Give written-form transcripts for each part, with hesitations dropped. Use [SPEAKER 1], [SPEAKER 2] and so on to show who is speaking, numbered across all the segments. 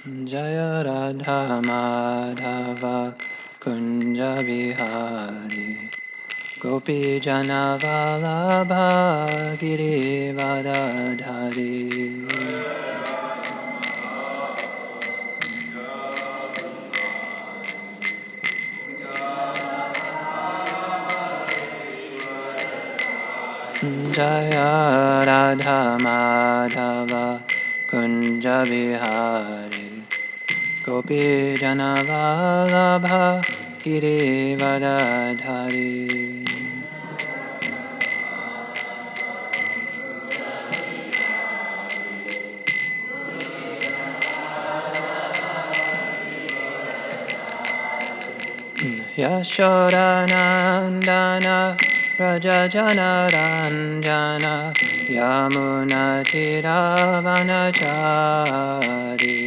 [SPEAKER 1] Jaya Radha Madhava Kunja Vihari Gopi Jana Vallabha Giri Vadadhari Jaya Radha Madhava Kunja Vihari Gopi Jana Vallabha Giri Vadadhari Yashodanandana Rajajana Ranjana Yamunatiravanachari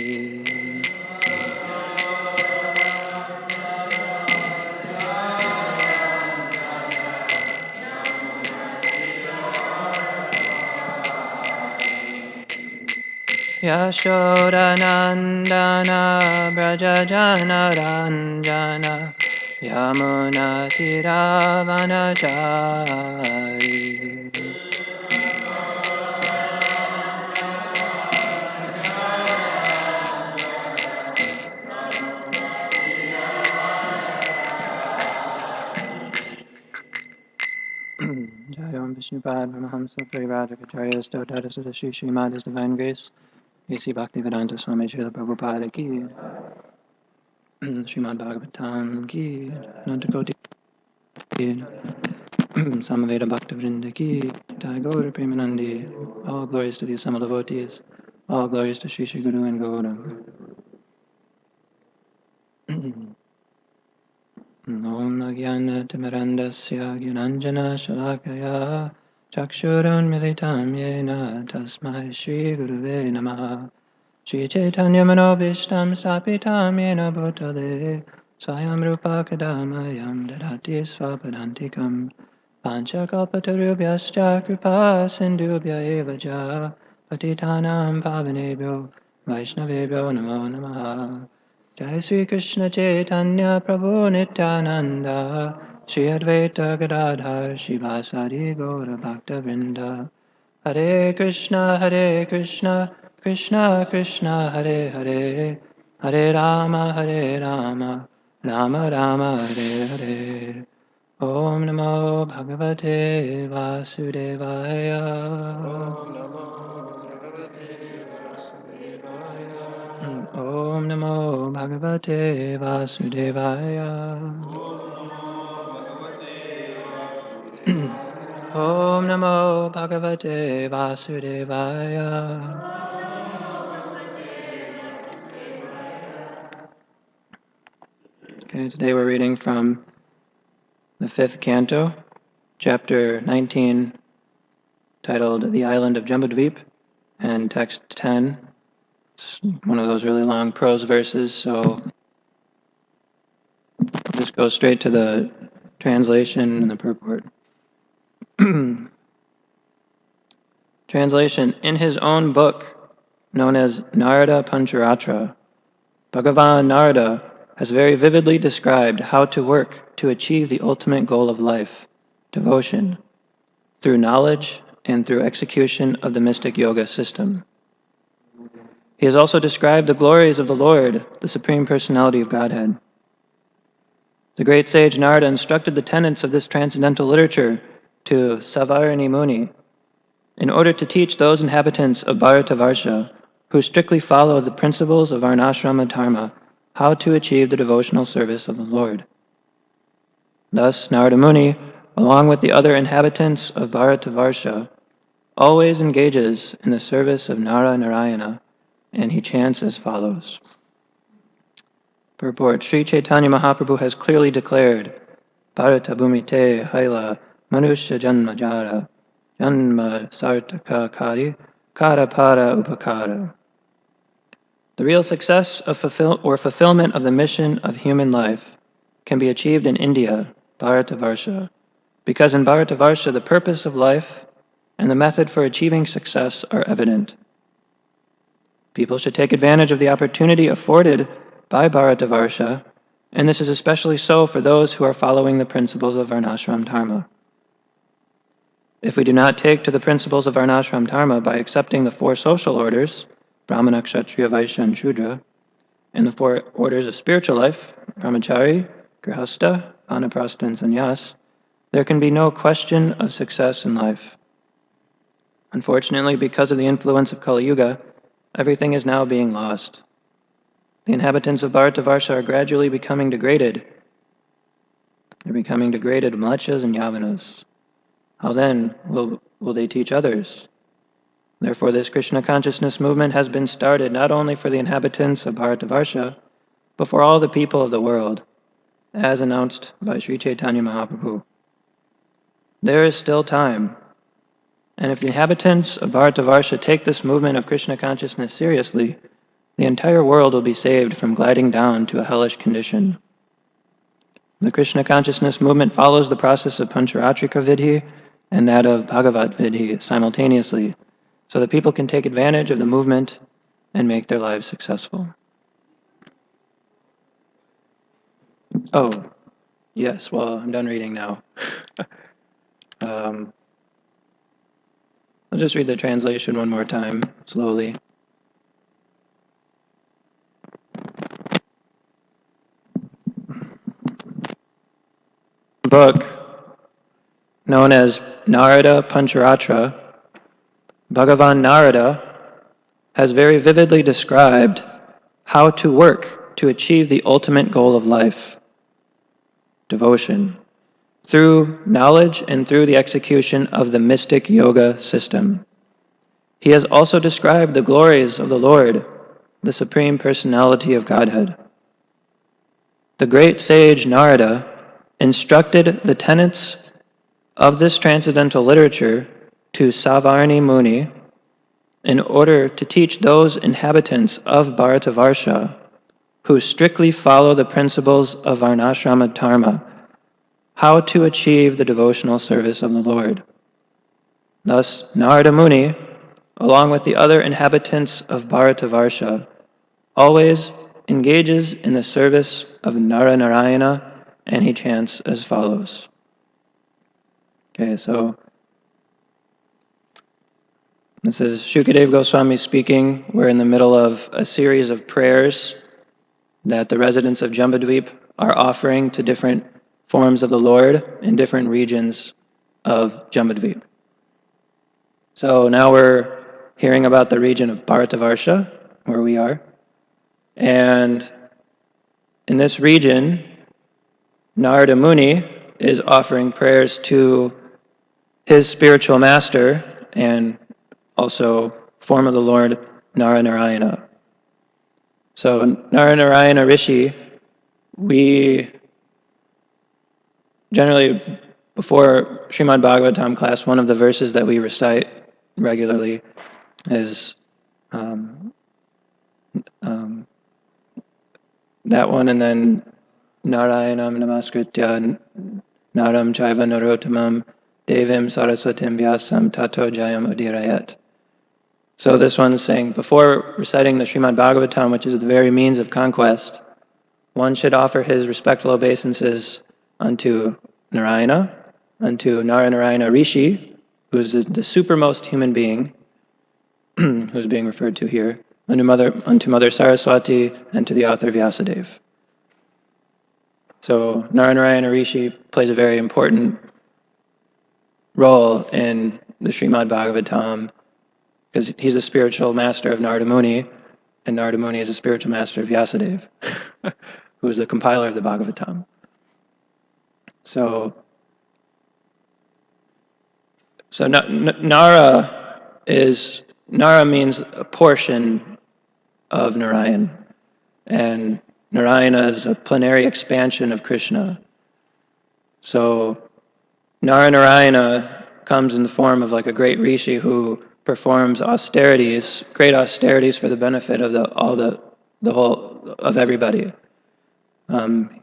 [SPEAKER 1] Yashodanandana Rajajana Ranjana Yamunatiravanachari Jayam Vishnupad Brahmahamsa Parivrajakacarya Stotara Sadashi Srimad His Divine Grace A.C. Bhaktivedanta Swami Srila Prabhupada Ki Srimad Bhagvatam Ki Nantakoti Ki Samaveda Bhaktivinoda Ki Tagore Premanandi. All glories to the assembled devotees. All glories to Sri Sri Guru and Gauranga. Om Nagyana Timirandasya Gyananjana Shalakaya Chakshurun Militam Yena Tasmai Shri Guruve Namaha Shri Chaitanya Manobishtam Sapitam Yena Bhutale Swayam Rupa Kadamayam Dadati Swapadantikam Panchakalpatarubhyascha Kripa Sindhubhya Eva Ja Patitanam Pavanebhyo Vaishnavebhyo Namo Namaha. Jai Sri Krishna Chaitanya Prabhu Nityananda Shri Advaita Gadadhar Shivasari Gaura Bhakta Vrinda. Hare Krishna Krishna Krishna Hare Hare Hare Rama Rama Rama Hare Hare. Om Namo Bhagavate Vasudevaya. Om Namo Bhagavate Vasudevaya. Om Namo Bhagavate Vasudevaya. Okay, today we're reading from the 5th canto, chapter 19, titled The Island of Jambudvip, and text 10. It's one of those really long prose verses, so I'll just go straight to the translation and the purport. Translation. In his own book, known as Narada Pancharatra, Bhagavan Narada has very vividly described how to work to achieve the ultimate goal of life, devotion, through knowledge and through execution of the mystic yoga system. He has also described the glories of the Lord, the Supreme Personality of Godhead. The great sage Narada instructed the tenets of this transcendental literature to Savarani Muni in order to teach those inhabitants of Bharatavarsha who strictly follow the principles of Varnashrama Dharma how to achieve the devotional service of the Lord. Thus, Narada Muni, along with the other inhabitants of Bharatavarsha, always engages in the service of Nara Narayana, and he chants as follows. Purport. Sri Chaitanya Mahaprabhu has clearly declared, Bharata Bhumite Haila Manusya Janma Jara Janma Sartaka Kari Kara Para Upakara. The real success of fulfillment of the mission of human life can be achieved in India, Bharatavarsha, because in Bharatavarsha the purpose of life and the method for achieving success are evident. People should take advantage of the opportunity afforded by Bharatavarsha, and this is especially so for those who are following the principles of Varnashram Dharma. If we do not take to the principles of Varnashram Dharma by accepting the 4 social orders, Brahmana, Kshatriya, Vaishya, and Shudra, and the 4 orders of spiritual life, Brahmachari, Grihastha, Vanaprastha, and Sannyas, there can be no question of success in life. Unfortunately, because of the influence of Kali Yuga, everything is now being lost. The inhabitants of Bharatavarsha are gradually becoming degraded. They're becoming degraded mlechas and yavanas. How then will they teach others? Therefore, this Krishna consciousness movement has been started not only for the inhabitants of Bharatavarsha, but for all the people of the world, as announced by Sri Chaitanya Mahaprabhu. There is still time, and if the inhabitants of Bharatavarsha take this movement of Krishna consciousness seriously, the entire world will be saved from gliding down to a hellish condition. The Krishna consciousness movement follows the process of Pancharatrika Vidhi and that of Bhagavat Vidhi simultaneously, so that people can take advantage of the movement and make their lives successful. Oh, yes, well, I'm done reading now. I'll just read the translation one more time, slowly. Book known as Narada Pancharatra, Bhagavan Narada has very vividly described how to work to achieve the ultimate goal of life, devotion, through knowledge and through the execution of the mystic yoga system. He has also described the glories of the Lord, the Supreme Personality of Godhead. The great sage Narada instructed the tenets of this transcendental literature to Savarni Muni in order to teach those inhabitants of Bharatavarsha who strictly follow the principles of Varnashrama Dharma how to achieve the devotional service of the Lord. Thus, Narada Muni, along with the other inhabitants of Bharatavarsha, always engages in the service of Narayana, and he chants as follows. Okay, so this is Shukadeva Goswami speaking. We're in the middle of a series of prayers that the residents of Jambudvip are offering to different forms of the Lord in different regions of Jambudvip. So now we're hearing about the region of Bharatavarsha, where we are. And in this region, Narada Muni is offering prayers to his spiritual master and also form of the Lord, Narayana. So Narayana Rishi, we generally, before Srimad Bhagvatam class, one of the verses that we recite regularly is that one, and then Narayanam Namaskritya Naram Chaiva Narottamam Devim Saraswatim Vyasam Tato Jayam Udirayat. So this one's saying, before reciting the Srimad Bhagavatam, which is the very means of conquest, one should offer his respectful obeisances unto Narayana, unto Narayana Rishi, who is the supermost human being, who's being referred to here, unto Mother Saraswati, and to the author Vyasadeva. So Narayana Rishi plays a very important role in the Srimad Bhagavatam, because he's the spiritual master of Narada Muni, and Narada Muni is the spiritual master of Vyasadeva, who is the compiler of the Bhagavatam. So Nara means a portion of Narayan, and Narayana is a plenary expansion of Krishna. So Narayana comes in the form of like a great rishi who performs austerities, great austerities for the benefit of the whole of everybody.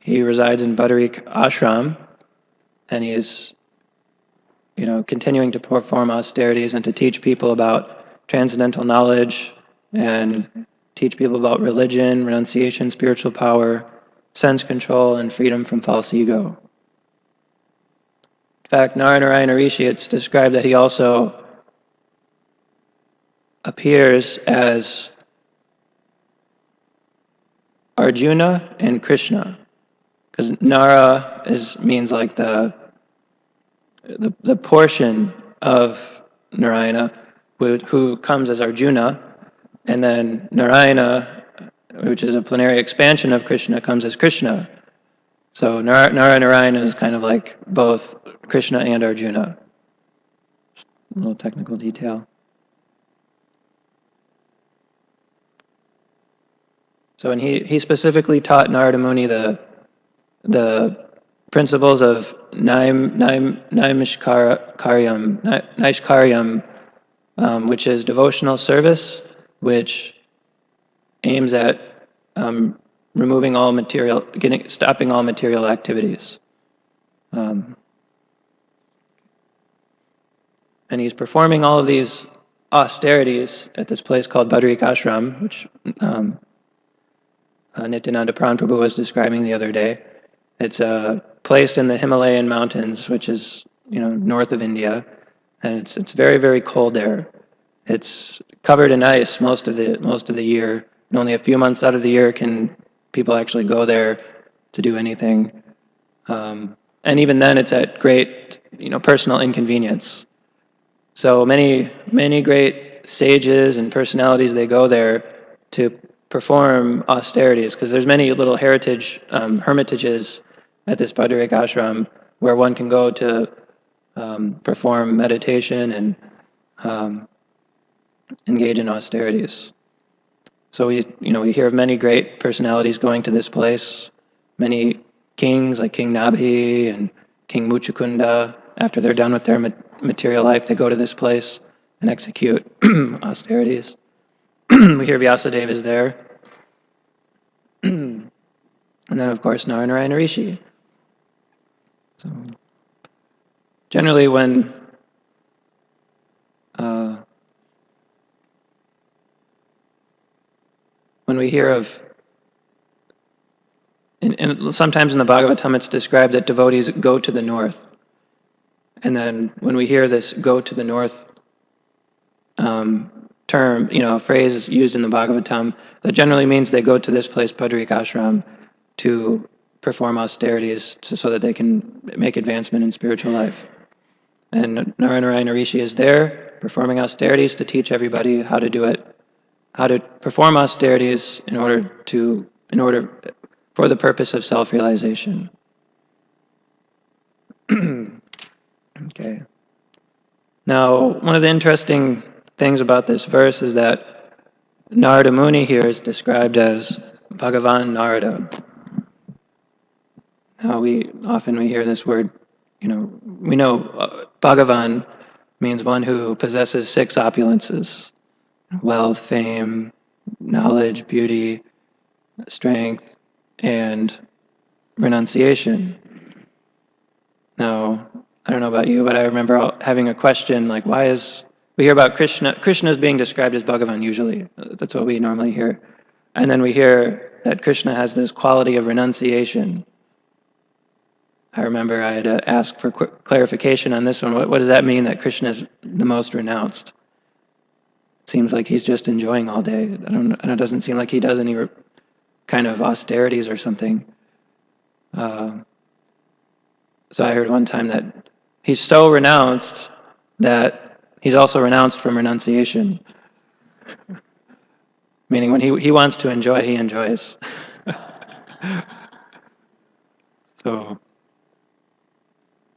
[SPEAKER 1] He resides in Badarik Ashram, and he is, continuing to perform austerities and to teach people about transcendental knowledge and teach people about religion, renunciation, spiritual power, sense control, and freedom from false ego. In fact, Narayana Rishi, it's described that he also appears as Arjuna and Krishna, because Nara means like the portion of Narayana who comes as Arjuna, and then Narayana, which is a plenary expansion of Krishna, comes as Krishna. So Narayana is kind of like both Krishna and Arjuna. A little technical detail. So, and he specifically taught Narada Muni the principles of Naishkaryam, which is devotional service, which aims at removing all stopping all material activities. And he's performing all of these austerities at this place called Badarik Ashram, which Nityananda Prabhu was describing the other day. It's a place in the Himalayan mountains, which is north of India, and it's very, very cold there. It's covered in ice most of the year, and only a few months out of the year can people actually go there to do anything. And even then, it's at great personal inconvenience. So many great sages and personalities, they go there to perform austerities, because there's many little hermitages at this Badarik Ashram where one can go to perform meditation and engage in austerities. So we hear of many great personalities going to this place. Many kings like King Nabhi and King Muchukunda, after they're done with their material life, they go to this place and execute austerities. We hear Vyasadeva is there. And then, of course, Narayana Rishi. So, generally, when we hear of, and sometimes in the Bhagavatam it's described that devotees go to the north. And then when we hear this "go to the north" term, phrase used in the Bhagavatam, that generally means they go to this place, Padrik Ashram, to perform austerities so that they can make advancement in spiritual life. And Narayana Rishi is there performing austerities to teach everybody how to do it, how to perform austerities in order for the purpose of self-realization. Okay. Now, one of the interesting things about this verse is that Narada Muni here is described as Bhagavan Narada. Now, we hear this word, we know Bhagavan means one who possesses 6 opulences: wealth, fame, knowledge, beauty, strength, and renunciation. Now, I don't know about you, but I remember having a question like, we hear about Krishna is being described as Bhagavan usually. That's what we normally hear. And then we hear that Krishna has this quality of renunciation. I remember I had to ask for clarification on this one. What does that mean, that Krishna is the most renounced? It seems like he's just enjoying all day. It doesn't seem like he does any kind of austerities or something. So I heard one time that he's so renounced that he's also renounced from renunciation. Meaning when he wants to enjoy, he enjoys. So,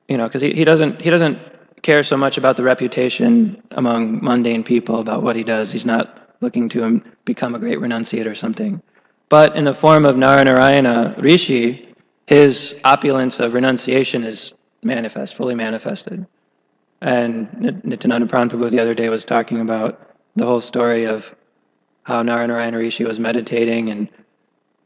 [SPEAKER 1] because he doesn't care so much about the reputation among mundane people about what he does. He's not looking to become a great renunciate or something. But in the form of Narayana Rishi, his opulence of renunciation is fully manifested. And Nityananda Prabhu the other day was talking about the whole story of how Narayana Rishi was meditating and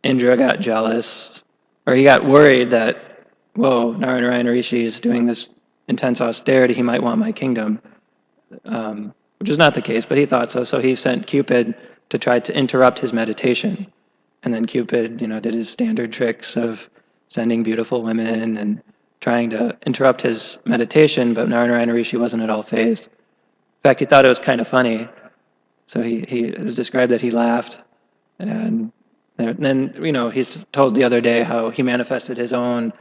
[SPEAKER 1] Indra got jealous, or he got worried that, whoa, Narayana Rishi is doing this intense austerity, he might want my kingdom, which is not the case, but he thought so. So he sent Cupid to try to interrupt his meditation. And then Cupid, did his standard tricks of sending beautiful women and trying to interrupt his meditation, but Narayana Rishi wasn't at all fazed. In fact, he thought it was kind of funny. So he is described that he laughed. And then, he's told the other day how he manifested his own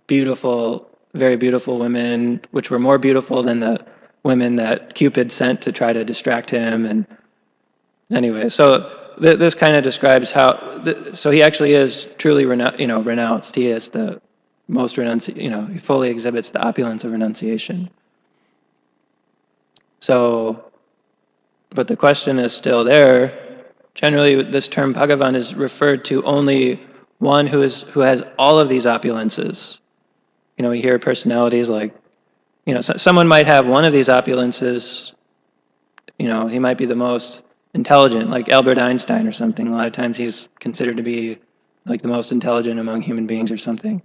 [SPEAKER 1] beautiful, very beautiful women, which were more beautiful than the women that Cupid sent to try to distract him. And anyway, so this kind of describes how. So he actually is truly, renounced. He is the most he fully exhibits the opulence of renunciation. So, but the question is still there. Generally, this term Bhagavan is referred to only one who has all of these opulences. We hear personalities like, someone might have one of these opulences. He might be the most intelligent, like Albert Einstein or something. A lot of times he's considered to be like the most intelligent among human beings or something.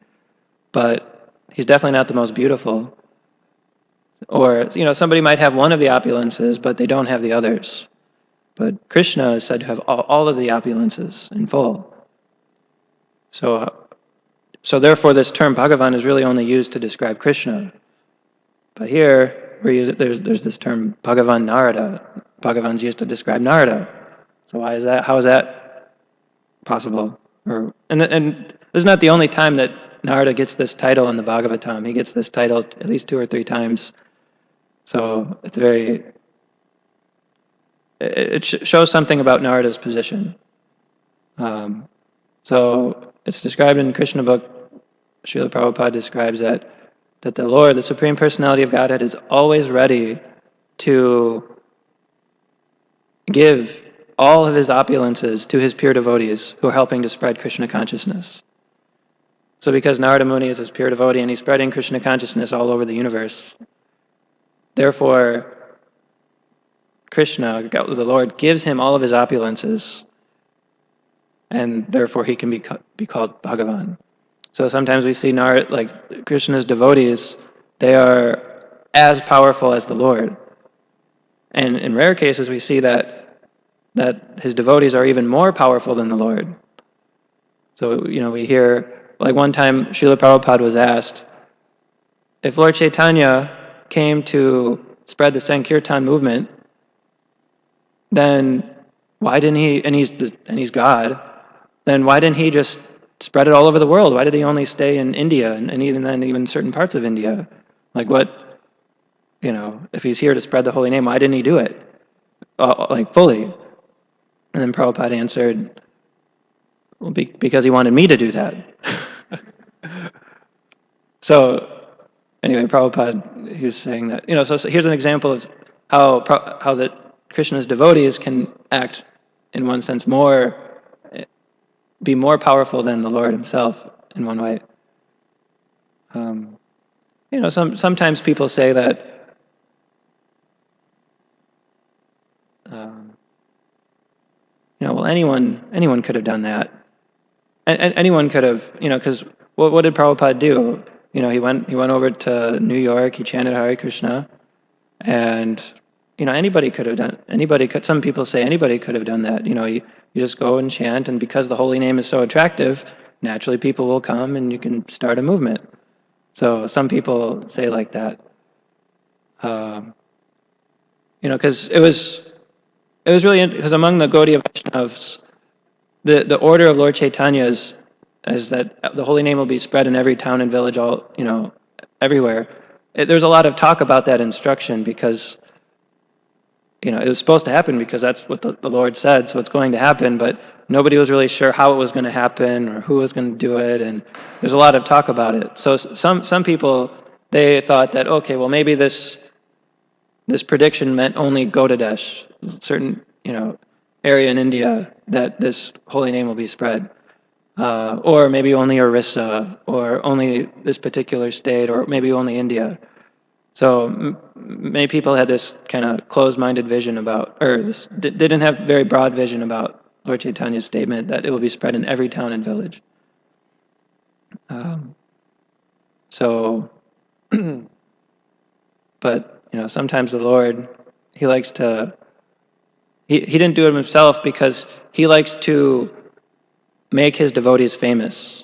[SPEAKER 1] But he's definitely not the most beautiful. Or, somebody might have one of the opulences, but they don't have the others. But Krishna is said to have all of the opulences in full. So therefore this term Bhagavan is really only used to describe Krishna. But here, there's this term Bhagavan Narada. Bhagavan's used to describe Narada. So why is that? How is that possible? And this is not the only time that Narada gets this title in the Bhagavatam. He gets this title at least 2 or 3 times. So it's it shows something about Narada's position. So it's described in Krishna book. Srila Prabhupada describes that the Lord, the Supreme Personality of Godhead, is always ready to give all of his opulences to his pure devotees who are helping to spread Krishna consciousness. So because Narada Muni is his pure devotee and he's spreading Krishna consciousness all over the universe, therefore Krishna, the Lord, gives him all of his opulences, and therefore he can be called Bhagavan. So sometimes we see like Krishna's devotees, they are as powerful as the Lord. And in rare cases we see that his devotees are even more powerful than the Lord. So, we hear, like one time Srila Prabhupada was asked, if Lord Chaitanya came to spread the Sankirtan movement, then why didn't he, and he's God, then why didn't he just spread it all over the world? Why did he only stay in India and even certain parts of India? Like what, if he's here to spread the holy name, why didn't he do it? Like fully? And then Prabhupada answered, well, because he wanted me to do that. So anyway, Prabhupada, he was saying that, so here's an example of how that Krishna's devotees can act, in one sense, be more powerful than the Lord himself in one way. Sometimes people say that well, anyone could have done that. And anyone could have, because what did Prabhupada do? He went over to New York, he chanted Hare Krishna, and anybody could have done. Some people say anybody could have done that. You just go and chant, and because the holy name is so attractive, naturally people will come, and you can start a movement. So some people say like that. Because it was really because among the Gaudiya Vaishnavas, the order of Lord Chaitanya is that the holy name will be spread in every town and village, all everywhere. There's a lot of talk about that instruction because it was supposed to happen because that's what the Lord said, so it's going to happen. But nobody was really sure how it was going to happen or who was going to do it, and there's a lot of talk about it. So some people, they thought that, okay, well maybe this prediction meant only Godadesh, certain area in India, that this holy name will be spread. Or maybe only Orissa, or only this particular state, or maybe only India. So many people had this kind of closed-minded vision they didn't have very broad vision about Lord Chaitanya's statement that it will be spread in every town and village. But sometimes the Lord, he likes to. He didn't do it himself because he likes to make his devotees famous.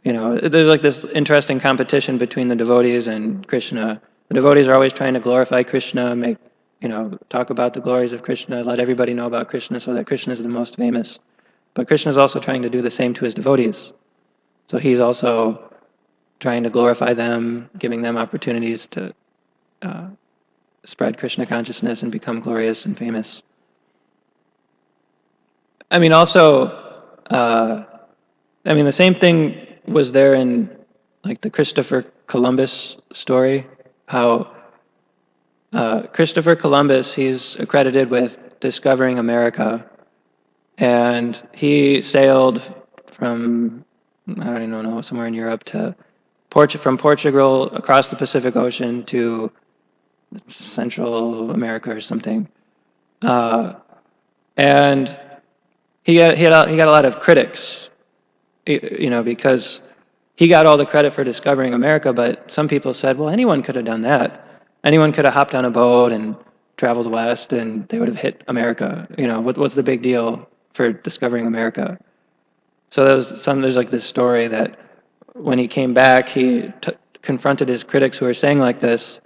[SPEAKER 1] There's like this interesting competition between the devotees and Krishna. The devotees are always trying to glorify Krishna, talk about the glories of Krishna, let everybody know about Krishna so that Krishna is the most famous. But Krishna is also trying to do the same to his devotees. So he's also trying to glorify them, giving them opportunities to spread Krishna consciousness and become glorious and famous. The same thing was there in like the Christopher Columbus story, how Christopher Columbus, he's accredited with discovering America, and he sailed from, I don't even know, somewhere in Europe from Portugal across the Pacific Ocean to Central America or something. And he got a lot of critics, because he got all the credit for discovering America, but some people said, well, anyone could have done that. Anyone could have hopped on a boat and traveled west and they would have hit America. What's the big deal for discovering America? So there's like this story that when he came back, he confronted his critics who were saying like this,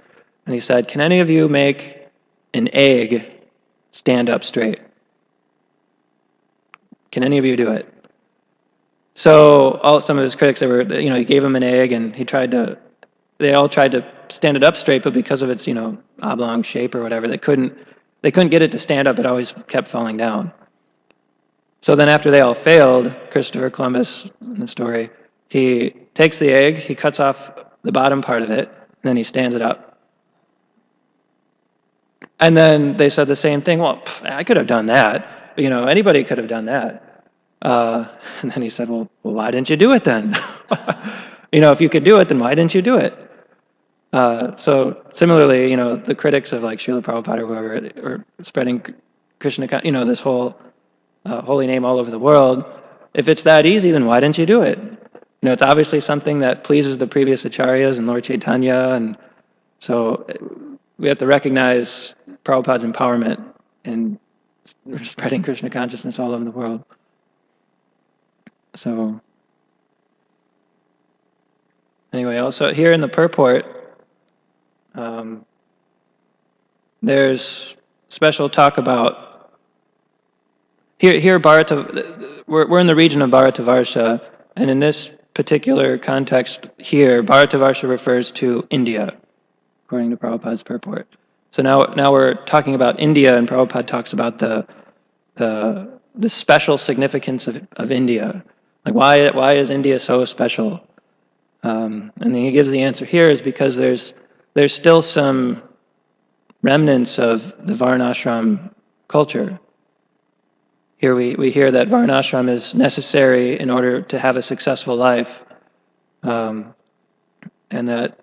[SPEAKER 1] and he said, can any of you make an egg stand up straight? Can any of you do it? So some of his critics, he gave him an egg, and they all tried to stand it up straight, but because of its, oblong shape or whatever, they couldn't get it to stand up. It always kept falling down. So then after they all failed, Christopher Columbus, in the story, he takes the egg, he cuts off the bottom part of it, and then he stands it up. And then they said the same thing, well, I could have done that. Anybody could have done that. And then he said, well, why didn't you do it then? If you could do it, then why didn't you do it? So similarly, the critics of like Srila Prabhupada or whoever are spreading Krishna, this whole holy name all over the world. If it's that easy, then why didn't you do it? It's obviously something that pleases the previous acharyas and Lord Chaitanya, and so we have to recognize Prabhupada's empowerment in spreading Krishna consciousness all over the world. So anyway, also here in the purport, there's special talk about here Bharata. We're in the region of Bharatavarsha, and in this particular context here, Bharatavarsha refers to India, according to Prabhupada's purport. So now we're talking about India, and Prabhupada talks about the special significance of India. Like why is India so special? And then he gives the answer here is because there's still some remnants of the Varnashram culture. Here we hear that Varnashram is necessary in order to have a successful life, and that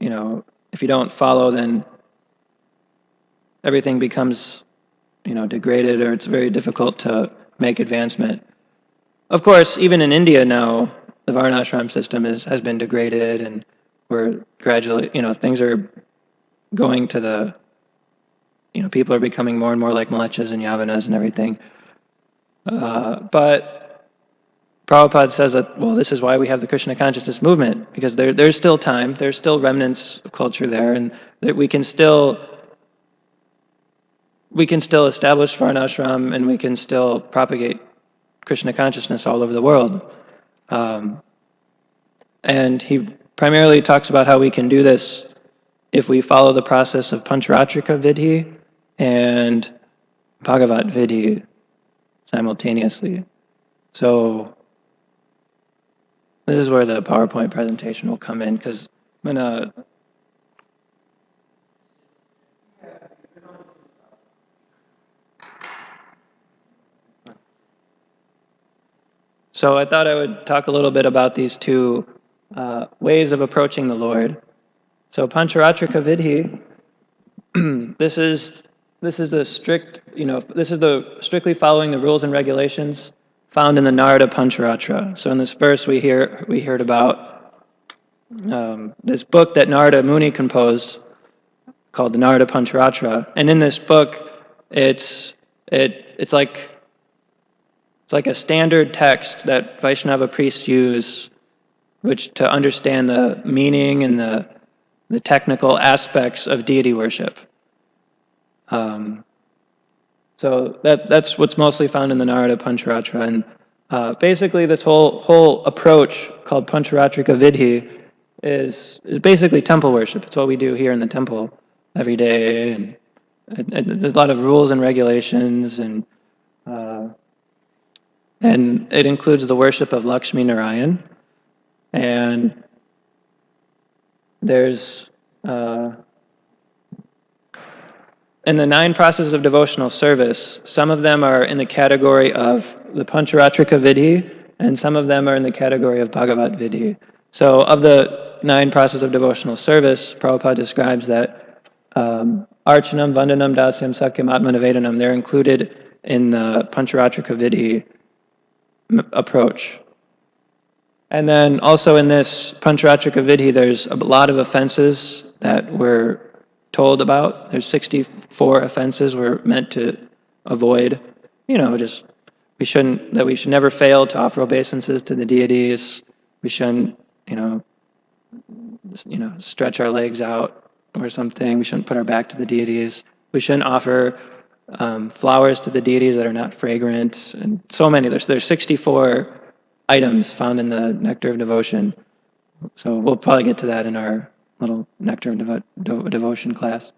[SPEAKER 1] if you don't follow, then everything becomes degraded, or it's very difficult to make advancement. Of course, even in India now, the Varnashram system has been degraded, and we're gradually things are going to the people are becoming more and more like Malechas and Yavanas and everything. But Prabhupada says that, well, this is why we have the Krishna consciousness movement, because there's still time, there's still remnants of culture there, and that we can still establish Varnashram, and we can still propagate Krishna consciousness all over the world. And he primarily talks about how we can do this if we follow the process of Pancharatrika Vidhi and Bhagavat Vidhi simultaneously. So this is where the PowerPoint presentation will come in, because I'm going to... So I thought I would talk a little bit about these two ways of approaching the Lord. So Pancharatrika Vidhi, this is the strict, this is the strictly following the rules and regulations found in the Narada Pancharatra. So in this verse we heard about this book that Narada Muni composed called the Narada Pancharatra, and in this book it's like a standard text that Vaishnava priests use, which to understand the meaning and the technical aspects of deity worship. So that's what's mostly found in the Narada Pancharatra, and basically this whole approach called Pancharatrika Vidhi is basically temple worship. It's what we do here in the temple every day, and there's a lot of rules and regulations, and it includes the worship of Lakshmi Narayan, and there's in the 9 processes of devotional service, some of them are in the category of the Pancharatrika Vidhi, and some of them are in the category of Bhagavat Vidhi. So of the 9 processes of devotional service, Prabhupada describes that Archanam, Vandanam, Dasyam, Sakyam, Atmanavedanam, they're included in the Pancharatrika Vidhi approach. And then also in this Pancharatrika Vidhi, there's a lot of offenses that we're told about. There's 64 offenses we're meant to avoid. We should never fail to offer obeisances to the deities. We shouldn't, stretch our legs out or something. We shouldn't put our back to the deities. We shouldn't offer flowers to the deities that are not fragrant, and so many. There's 64 items found in the Nectar of Devotion. So we'll probably get to that in our little Nectar of Devotion class.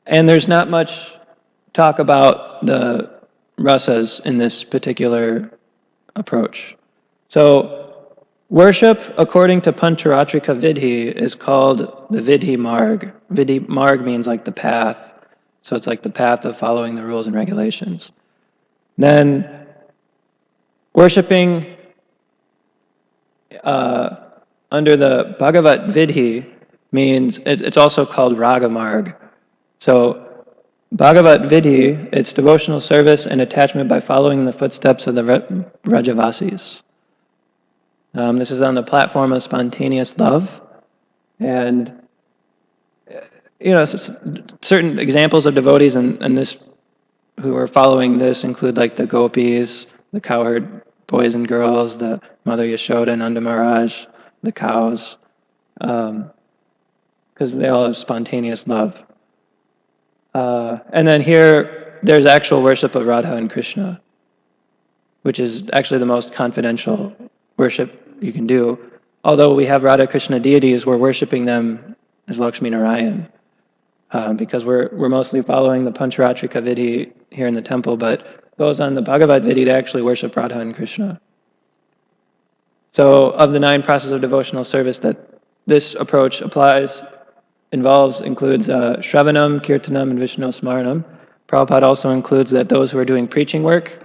[SPEAKER 1] And there's not much talk about the rasas in this particular approach. So worship according to Pancharatrika Vidhi is called the Vidhi Marg. Vidhi Marg means like the path. So it's like the path of following the rules and regulations. Then worshipping under the Bhagavat Vidhi means, it's also called Raga Marg. So Bhagavat Vidhi, it's devotional service and attachment by following in the footsteps of the Rajavasis. This is on the platform of spontaneous love. And, certain examples of devotees in this who are following this include like the gopis, the cowherd boys and girls, the Mother Yashoda and Nanda Maharaj, the cows, because they all have spontaneous love. And then here, there's actual worship of Radha and Krishna, which is actually the most confidential worship you can do. Although we have Radha Krishna deities, we're worshiping them as Lakshmi Narayan, because we're mostly following the Pancharatrika Vidhi here in the temple, but those on the Bhagavad Vidhi, they actually worship Radha and Krishna. So of the 9 processes of devotional service that this approach includes Shravanam, Kirtanam, and Vishnu Smaranam. Prabhupada also includes that those who are doing preaching work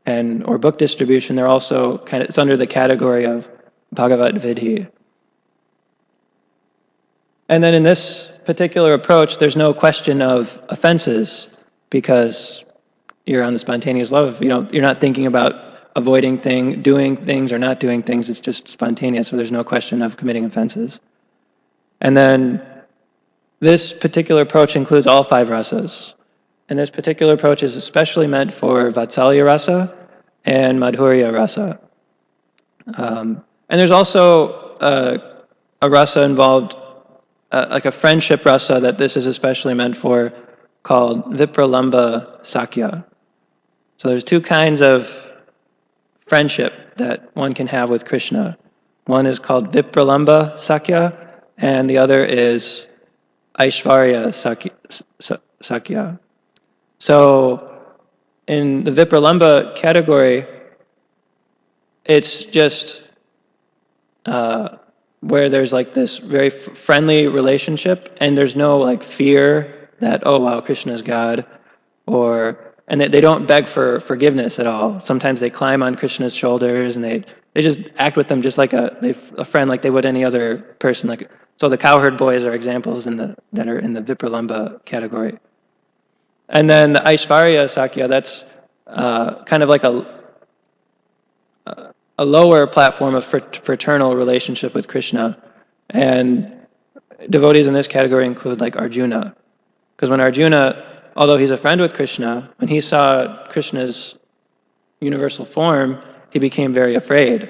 [SPEAKER 1] or book distribution, they're also it's under the category of Bhagavat Vidhi. And then in this particular approach, there's no question of offenses because you're on the spontaneous love. You're not thinking about doing things or not doing things. It's just spontaneous, so there's no question of committing offenses. And then this particular approach includes all 5 rasas. And this particular approach is especially meant for Vatsalya rasa and Madhurya rasa. And there's also a rasa involved, like a friendship rasa that this is especially meant for, called Vipralamba Sakya. So there's 2 kinds of friendship that one can have with Krishna. One is called Vipralamba Sakya, and the other is Aishvarya Sakya. So in the Vipralamba category, it's just where there's like this very friendly relationship, and there's no like fear that, oh wow, Krishna is God, and they don't beg for forgiveness at all. Sometimes they climb on Krishna's shoulders and they just act with them just like a friend, like they would any other person. So the cowherd boys are examples that are in the Vipralamba category. And then the Aishvarya Sakya, that's kind of like a lower platform of fraternal relationship with Krishna. And devotees in this category include like Arjuna. Because when Arjuna, although he's a friend with Krishna, when he saw Krishna's universal form, he became very afraid.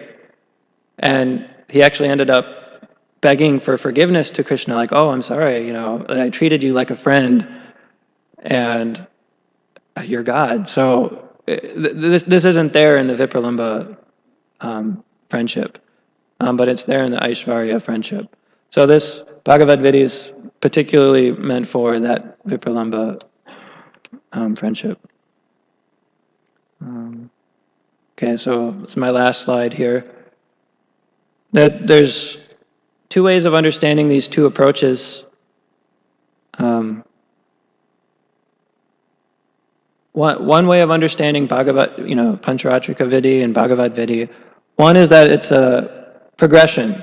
[SPEAKER 1] And he actually ended up begging for forgiveness to Krishna, like, oh, I'm sorry, that I treated you like a friend, and you're God. So this isn't there in the Vipralamba friendship, but it's there in the Aishvarya friendship. So this Bhagavad Vidhi is particularly meant for that Vipralamba friendship. Okay, so it's my last slide here. That there's 2 ways of understanding these 2 approaches. One way of understanding Pancharatrika Vidhi and Bhagavad Vidhi, one is that it's a progression.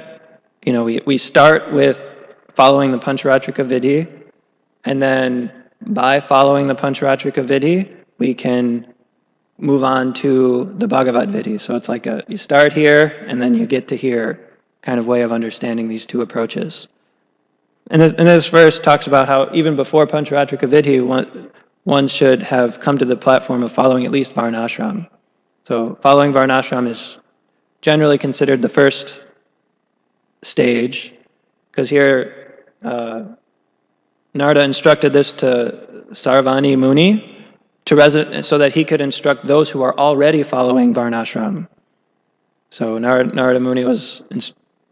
[SPEAKER 1] We start with following the Pancharatrika Vidhi, and then by following the Pancharatrika Vidhi, we can move on to the Bhagavad Vidhi. So it's like you start here, and then you get to here kind of way of understanding these 2 approaches. And this verse talks about how even before Pancharatrika Vidhi, one should have come to the platform of following at least Varnashram. So following Varnashram is generally considered the first stage, because here Narada instructed this to Sarvani Muni so that he could instruct those who are already following Varnashram. So Narada Muni was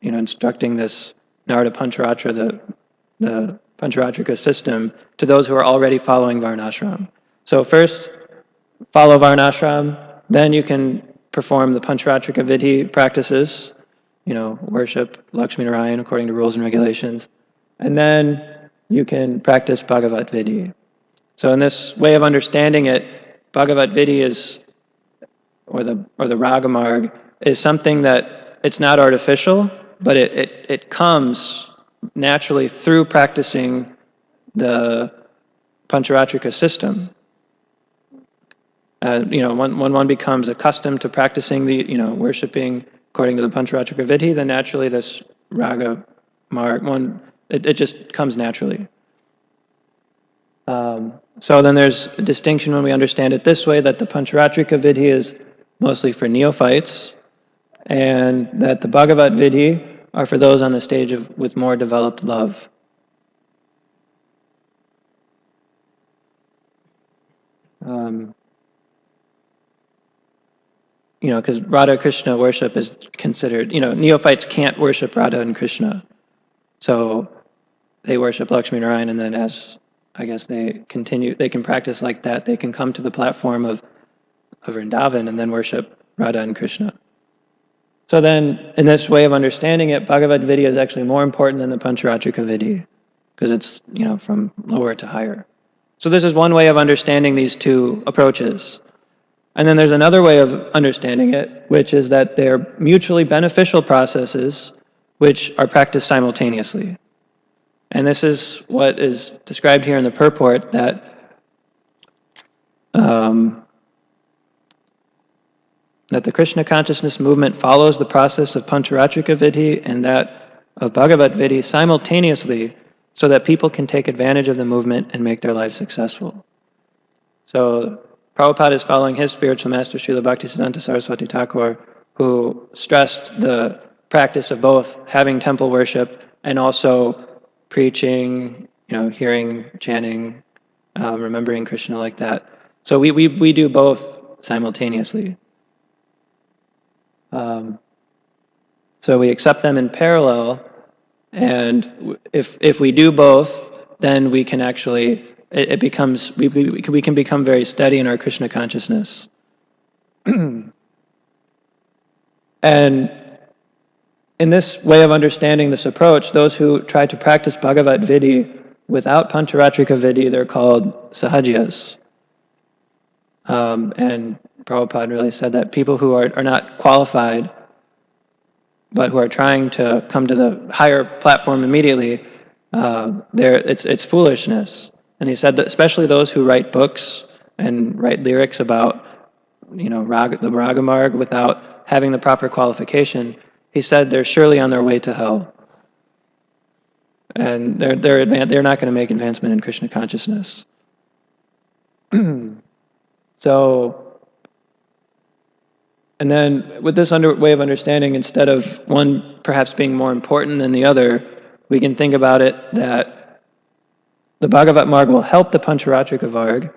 [SPEAKER 1] instructing this Narada Pancharatra, the Pancharatrika system, to those who are already following Varnashram. So first, follow Varnashram, then you can perform the Pancharatrika Vidhi practices, worship Lakshmi Narayan according to rules and regulations, and then you can practice Bhagavat Vidhi. So in this way of understanding it, Bhagavat Vidhi is, or the Ragamarg, is something that it's not artificial, but it comes naturally through practicing the Pancharatrika system. When one becomes accustomed to practicing worshiping according to the Pancharatrika Vidhi, then naturally this raga marg, it just comes naturally. So then there's a distinction when we understand it this way, that the Pancharatrika Vidhi is mostly for neophytes, and that the Bhagavat Vidhi are for those on the stage with more developed love. Because Radha Krishna worship is considered, neophytes can't worship Radha and Krishna. So they worship Lakshmi Narayan, and then as I guess they can practice like that, they can come to the platform of Vrindavan and then worship Radha and Krishna. So then, in this way of understanding it, Bhagavad Vidya is actually more important than the Pancharatrika Vidhi, because it's, from lower to higher. So this is one way of understanding these two approaches. And then there's another way of understanding it, which is that they're mutually beneficial processes which are practiced simultaneously. And this is what is described here in the purport, that that the Krishna consciousness movement follows the process of Pancharatrika Vidhi and that of Bhagavat Vidhi simultaneously, so that people can take advantage of the movement and make their lives successful. So Prabhupada is following his spiritual master, Srila Bhaktisiddhanta Saraswati Thakur, who stressed the practice of both having temple worship and also preaching, hearing, chanting, remembering Krishna like that. So we do both simultaneously. So we accept them in parallel, and if we do both, then we can actually, it becomes, we can become very steady in our Krishna consciousness. And in this way of understanding this approach, those who try to practice Bhagavat Vidhi without Pancharatrika Vidhi, they're called sahajiyas. And Prabhupada really said that people who are not qualified, but who are trying to come to the higher platform immediately, it's foolishness. And he said that especially those who write books and write lyrics about, the Ragamarg without having the proper qualification, he said they're surely on their way to hell. And they're not going to make advancement in Krishna consciousness. So, and then with this way of understanding, instead of one perhaps being more important than the other, we can think about it that the Bhagavat Marg will help the Pancharatrika Varg,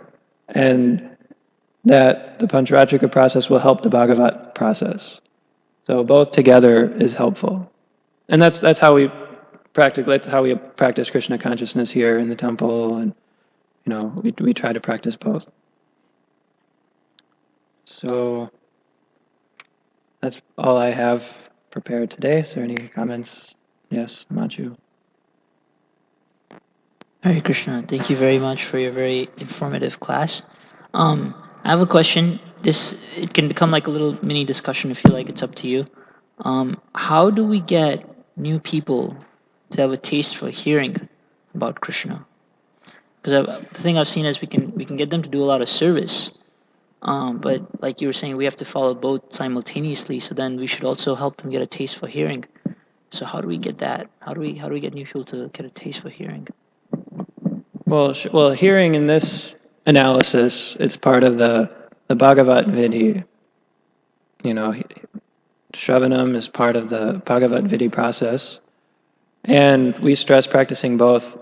[SPEAKER 1] and that the Pancharatrika process will help the Bhagavat process. So both together is helpful. And that's how we practice Krishna consciousness here in the temple, and we try to practice both. So that's all I have prepared today. Is there any comments? Yes, Manchu.
[SPEAKER 2] Hare Krishna, thank you very much for your very informative class. I have a question. It can become like a little mini discussion if you like. It's up to you. How do we get new people to have a taste for hearing about Krishna? Because the thing I've seen is we can get them to do a lot of service, but like you were saying, we have to follow both simultaneously. So then we should also help them get a taste for hearing. So how do we get that? How do we get new people to get a taste for hearing?
[SPEAKER 1] Well, hearing in this analysis, it's part of the Bhagavat Vidhi. Shravanam is part of the Bhagavat Vidhi process. And we stress practicing both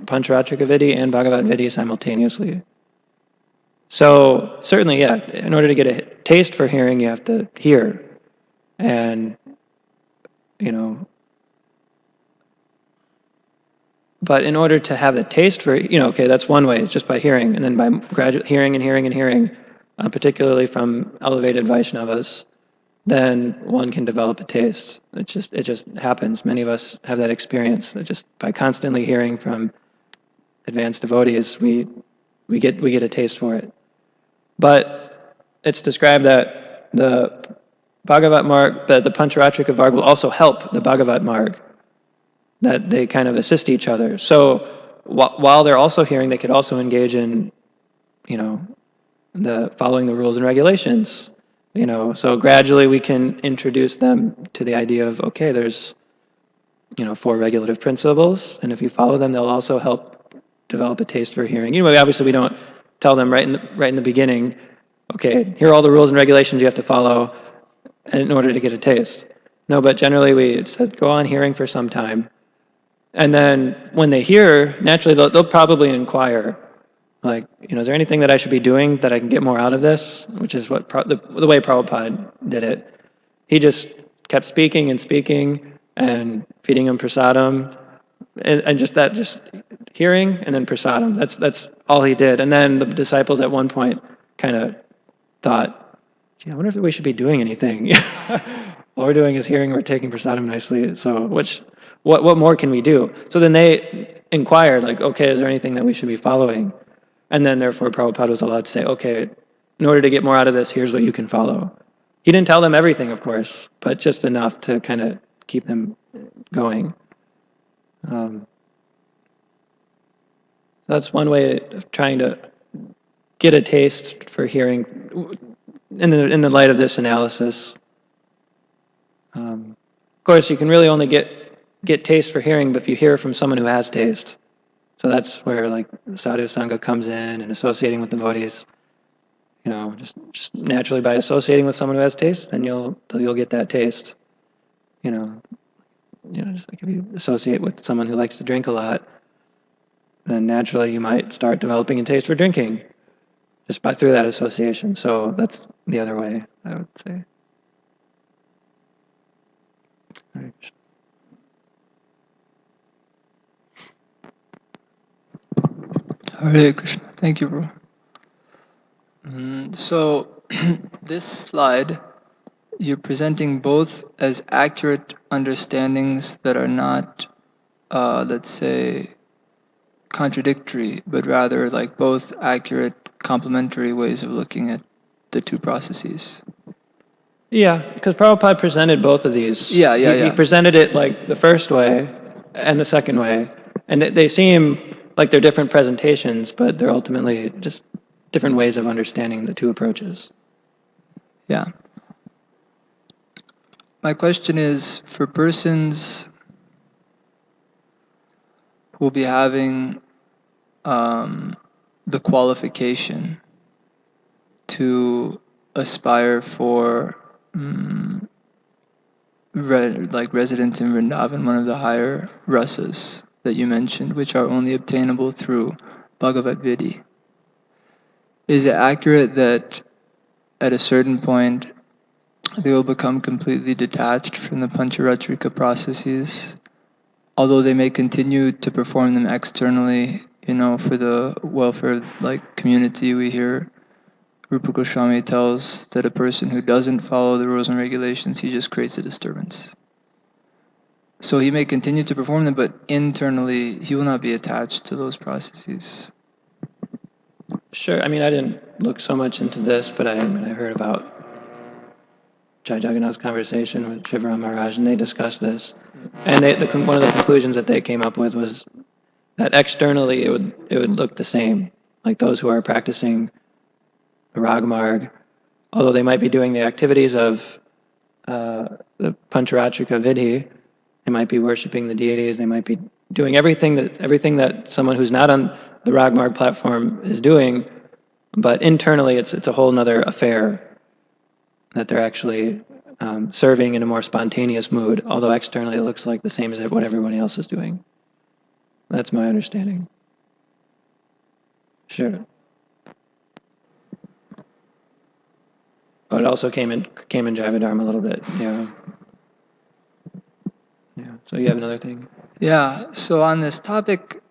[SPEAKER 1] Pancharatrika Vidhi and Bhagavat Vidhi simultaneously. So certainly, yeah, in order to get a taste for hearing, you have to hear. And, but in order to have the taste for, that's one way, it's just by hearing. And then by gradual hearing and hearing and hearing, particularly from elevated Vaishnavas, then one can develop a taste. It just happens. Many of us have that experience, that just by constantly hearing from advanced devotees, we get a taste for it. But it's described that Bhagavat Marg, the Pancharatrika Varg will also help the Bhagavat Marg, that they kind of assist each other. So while they're also hearing, they could also engage in, the following the rules and regulations. So gradually we can introduce them to the idea of, okay, there's, 4 regulative principles, and if you follow them, they'll also help develop a taste for hearing. Obviously we don't tell them right in the beginning, okay, here are all the rules and regulations you have to follow in order to get a taste. No, but generally we said go on hearing for some time, and then when they hear, naturally they'll probably inquire, like, is there anything that I should be doing that I can get more out of this? Which is what the way Prabhupada did it. He just kept speaking and speaking and feeding them prasadam, and just hearing and then prasadam. That's all he did. And then the disciples at one point kind of thought, gee, I wonder if we should be doing anything. All we're doing is hearing, we're taking prasadam nicely. So what more can we do? So then they inquired, like, okay, is there anything that we should be following? And then therefore Prabhupada was allowed to say, okay, in order to get more out of this, here's what you can follow. He didn't tell them everything, of course, but just enough to kind of keep them going. That's one way of trying to get a taste for hearing in the light of this analysis. Of course, you can really only get taste for hearing if you hear from someone who has taste. So that's where like sadhu sangha comes in, and associating with devotees. Just naturally by associating with someone who has taste, then you'll get that taste. Just like if you associate with someone who likes to drink a lot, then naturally you might start developing a taste for drinking, just through that association. So that's the other way, I would say. Hare Krishna.
[SPEAKER 3] Hare Krishna. Thank you, bro. So this slide, you're presenting both as accurate understandings that are not, let's say, contradictory, but rather like both accurate, complementary ways of looking at the two processes.
[SPEAKER 1] Yeah, because Prabhupada presented both of these. He presented it like the first way and the second way, and they seem like they're different presentations, but they're ultimately just different ways of understanding the two approaches.
[SPEAKER 3] Yeah. My question is, for persons who will be having the qualification to aspire for residence in Vrindavan, one of the higher rasas that you mentioned, which are only obtainable through Bhagavad Vidhi. Is it accurate that at a certain point they will become completely detached from the Pancharatrika processes, although they may continue to perform them externally, for the welfare of community? We hear Rupa Goswami tells that a person who doesn't follow the rules and regulations, he just creates a disturbance. So he may continue to perform them, but internally he will not be attached to those processes.
[SPEAKER 1] Sure. I mean, I didn't look so much into this, but I heard about Jai Jagannath's conversation with Shivaram Maharaj, and they discussed this. And one of the conclusions that they came up with was that externally it would look the same, like those who are practicing the Ragmarg, although they might be doing the activities of the Pancharatrika Vidhi, they might be worshiping the deities, they might be doing everything that someone who's not on the Ragmarg platform is doing, but internally it's a whole other affair, that they're actually serving in a more spontaneous mood, although externally it looks like the same as what everybody else is doing. That's my understanding. Sure. Oh, it also came in Jivadharma a little bit, yeah. Yeah. So you have another thing?
[SPEAKER 3] Yeah. So on this topic,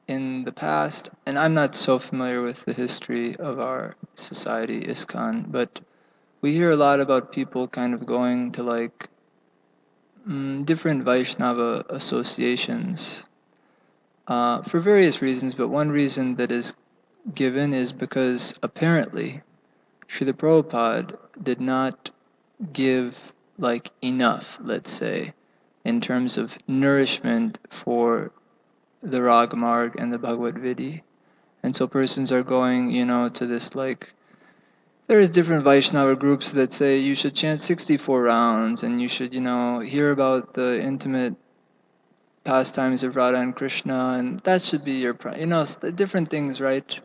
[SPEAKER 3] in the past, and I'm not so familiar with the history of our society, ISKCON, but we hear a lot about people kind of going to different Vaishnava associations for various reasons, but one reason that is given is because apparently Srila Prabhupada did not give like enough, let's say, in terms of nourishment for the Ragamarg and the Bhagavad Gita. And so persons are going, to this like, there's different Vaishnava groups that say you should chant 64 rounds and you should, hear about the intimate pastimes of Radha and Krishna, and that should be your, different things, right?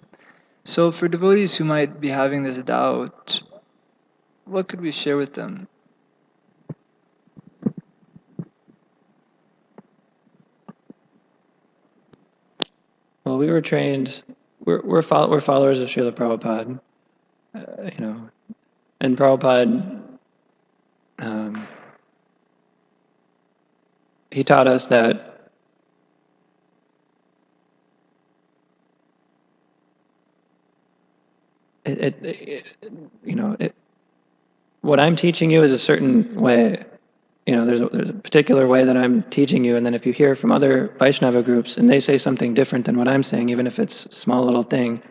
[SPEAKER 3] So for devotees who might be having this doubt, what could we share with them?
[SPEAKER 1] Well, we were trained. We're followers of Srila Prabhupada, and Prabhupada, he taught us that what I'm teaching you is a certain way. There's a particular way that I'm teaching you, and then if you hear from other Vaishnava groups and they say something different than what I'm saying, even if it's a small little thing,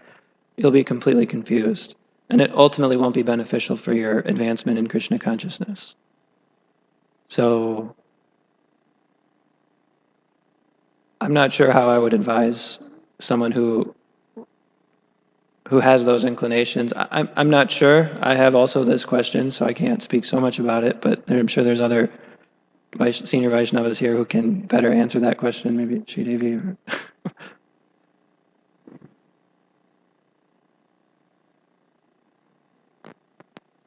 [SPEAKER 1] you'll be completely confused. And it ultimately won't be beneficial for your advancement in Krishna consciousness. So I'm not sure how I would advise someone who has those inclinations. I'm not sure. I have also this question, so I can't speak so much about it, but I'm sure there's other senior Vaishnavas here who can better answer that question, maybe Sridevi or...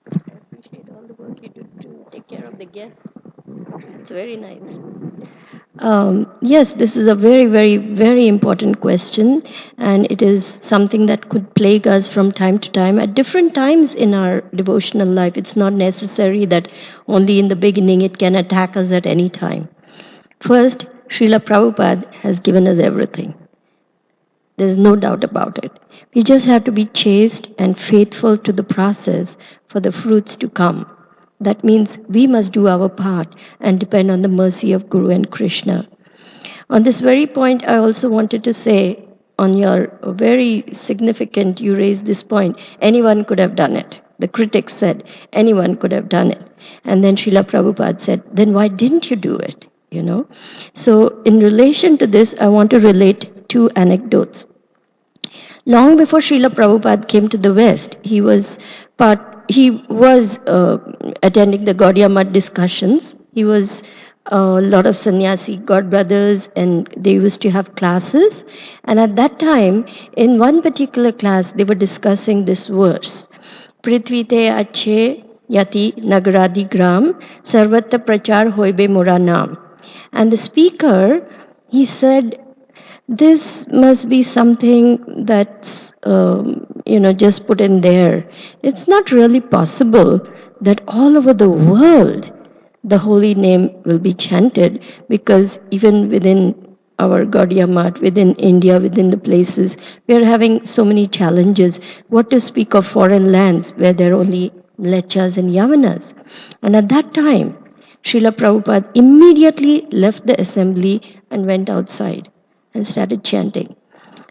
[SPEAKER 4] Appreciate all the work you do to take care of the guests. It's very nice. Yes, this is a very, very, very important question, and it is something that could plague us from time to time at different times in our devotional life. It's not necessary that only in the beginning, it can attack us at any time. First, Srila Prabhupada has given us everything. There's no doubt about it. We just have to be chaste and faithful to the process for the fruits to come. That means we must do our part and depend on the mercy of Guru and Krishna. On this very point, I also wanted to say, on your very significant, you raised this point, anyone could have done it. The critics said, anyone could have done it. And then Srila Prabhupada said, then why didn't you do it? So in relation to this, I want to relate two anecdotes. Long before Srila Prabhupada came to the West, he was attending the Gaudiya Math discussions. He was a lot of sannyasi godbrothers, and they used to have classes. And at that time, in one particular class, they were discussing this verse: "Prithvi te ache yati nagaradi gram sarvatra prachar hoibe mora naam." And the speaker, he said, this must be something that's, just put in there. It's not really possible that all over the world the holy name will be chanted, because even within our Gaudiya Math, within India, within the places, we are having so many challenges. What to speak of foreign lands where there are only lechas and yavanas? And at that time, Srila Prabhupada immediately left the assembly and went outside and started chanting.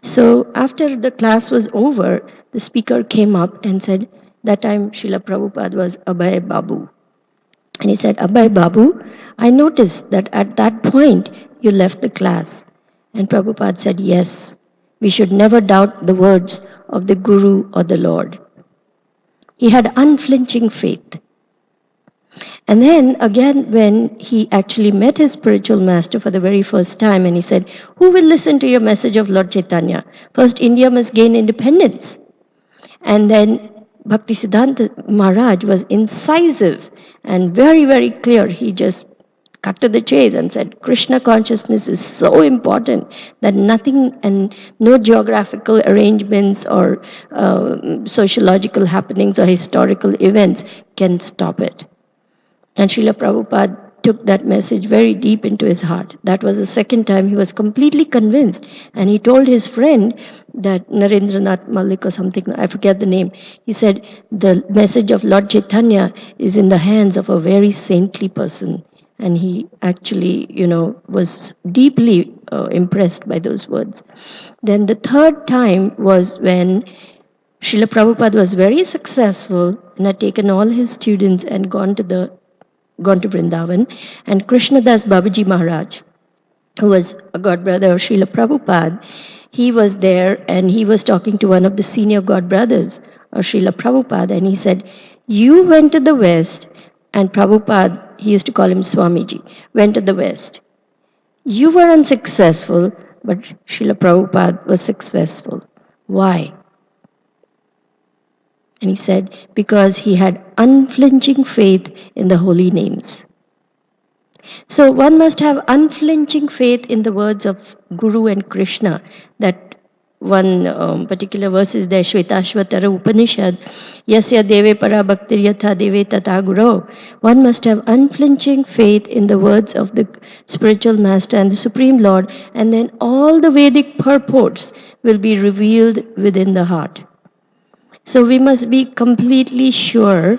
[SPEAKER 4] So after the class was over, the speaker came up and said, that time Srila Prabhupada was Abhay Babu. And he said, Abhay Babu, I noticed that at that point you left the class. And Prabhupada said, yes, we should never doubt the words of the Guru or the Lord. He had unflinching faith. And then again, when he actually met his spiritual master for the very first time, and he said, who will listen to your message of Lord Chaitanya? First, India must gain independence. And then Bhaktisiddhanta Maharaj was incisive and very, very clear. He just cut to the chase and said, Krishna consciousness is so important that nothing and no geographical arrangements or sociological happenings or historical events can stop it. And Srila Prabhupada took that message very deep into his heart. That was the second time he was completely convinced. And he told his friend, that Narendranath Malik or something, I forget the name, he said, the message of Lord Chaitanya is in the hands of a very saintly person. And he actually, was deeply impressed by those words. Then the third time was when Srila Prabhupada was very successful and had taken all his students and gone to Vrindavan. And Krishnadas Babaji Maharaj, who was a god brother of Srila Prabhupada, he was there and he was talking to one of the senior god brothers of Srila Prabhupada, and he said, "You went to the West, and Prabhupada, he used to call him Swamiji, went to the West. You were unsuccessful, but Srila Prabhupada was successful. Why?" And he said, because he had unflinching faith in the holy names. So one must have unflinching faith in the words of Guru and Krishna. That one particular verse is there, Shvetashvatara Upanishad, Yasya Deve Para Bhaktir Yatha Deve Tata Guru. One must have unflinching faith in the words of the spiritual master and the Supreme Lord, and then all the Vedic purports will be revealed within the heart. So we must be completely sure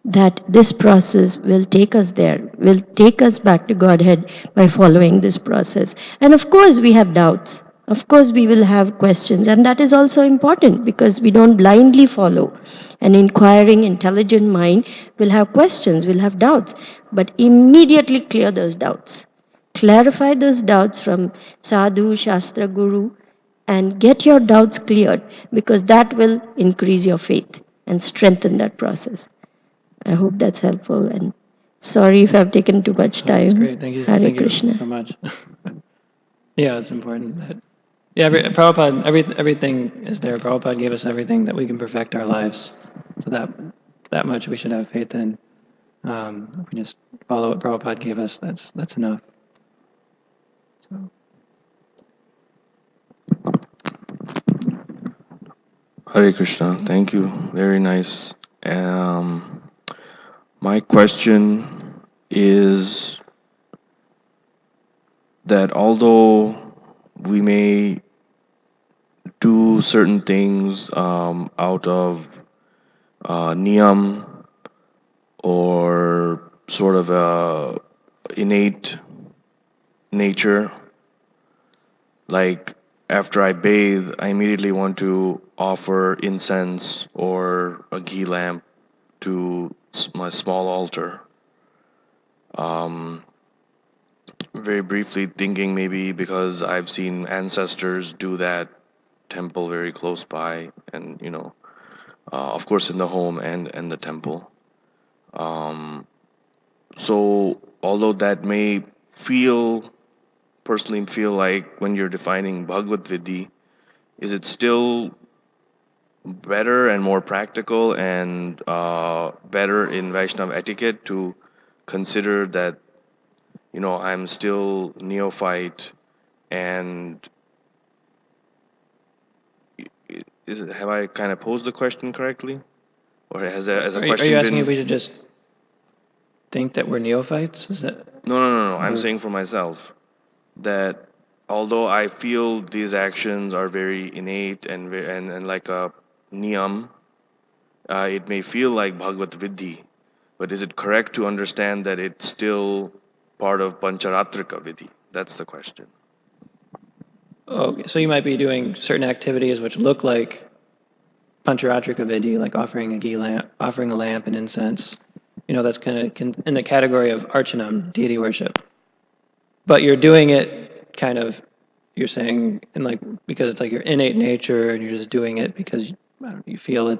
[SPEAKER 4] that this process will take us there, will take us back to Godhead by following this process. And of course, we have doubts. Of course, we will have questions. And that is also important because we don't blindly follow. An inquiring, intelligent mind will have questions, will have doubts, but immediately clear those doubts. Clarify those doubts from Sadhu, Shastra, Guru, and get your doubts cleared because that will increase your faith and strengthen that process. I hope that's helpful, and sorry if I've taken too much
[SPEAKER 1] Oh, that's
[SPEAKER 4] time.
[SPEAKER 1] great. Thank you.
[SPEAKER 4] Hare
[SPEAKER 1] Thank
[SPEAKER 4] Krishna.
[SPEAKER 1] you so much. Yeah, it's important that. Yeah, Prabhupada, everything is there. Prabhupada gave us everything that we can perfect our lives. So that much we should have faith in. If we just follow what Prabhupada gave us, that's enough. So.
[SPEAKER 5] Hare Krishna, thank you. Very nice. My question is that although we may do certain things out of niyam or sort of a innate nature, like after I bathe, I immediately want to offer incense or a ghee lamp to my small altar. Very briefly thinking maybe because I've seen ancestors do that temple very close by, and of course in the home and the temple. So although that may personally feel like when you're defining Bhagavad Vidhi, is it still better and more practical and better in Vaishnava etiquette to consider that I'm still neophyte, and have I kind of posed the question correctly, or has a
[SPEAKER 1] Are
[SPEAKER 5] question
[SPEAKER 1] you asking
[SPEAKER 5] been?
[SPEAKER 1] if we should just think that we're neophytes? Is that?
[SPEAKER 5] No. I'm saying for myself that although I feel these actions are very innate and like a niyam, it may feel like Bhagavad Vidhi, but is it correct to understand that it's still part of Pancharatrika Vidhi? That's the question.
[SPEAKER 1] Okay, so you might be doing certain activities which look like Pancharatrika Vidhi, like offering a ghee lamp, offering a lamp and incense. That's kind of in the category of archanam, deity worship. But you're doing it kind of, you're saying, because it's like your innate nature, and you're just doing it because you feel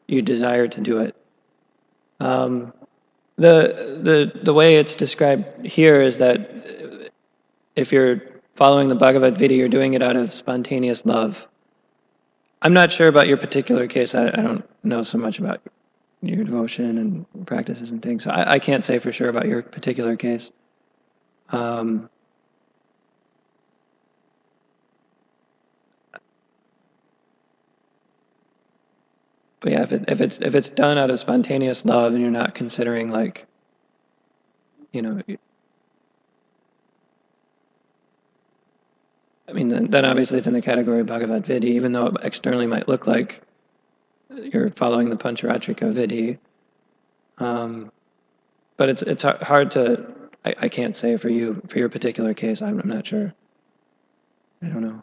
[SPEAKER 1] you desire to do it. The way it's described here is that if you're following the Bhagavad Gita, you're doing it out of spontaneous love. I'm not sure about your particular case. I don't know so much about your devotion and practices and things. So I can't say for sure about your particular case. But yeah, if it's done out of spontaneous love and you're not considering then obviously it's in the category of Bhagavad Vidhi, even though it externally might look like you're following the Pancharatrika Vidhi. But it's hard to, I can't say for your particular case. I'm not sure. I don't know.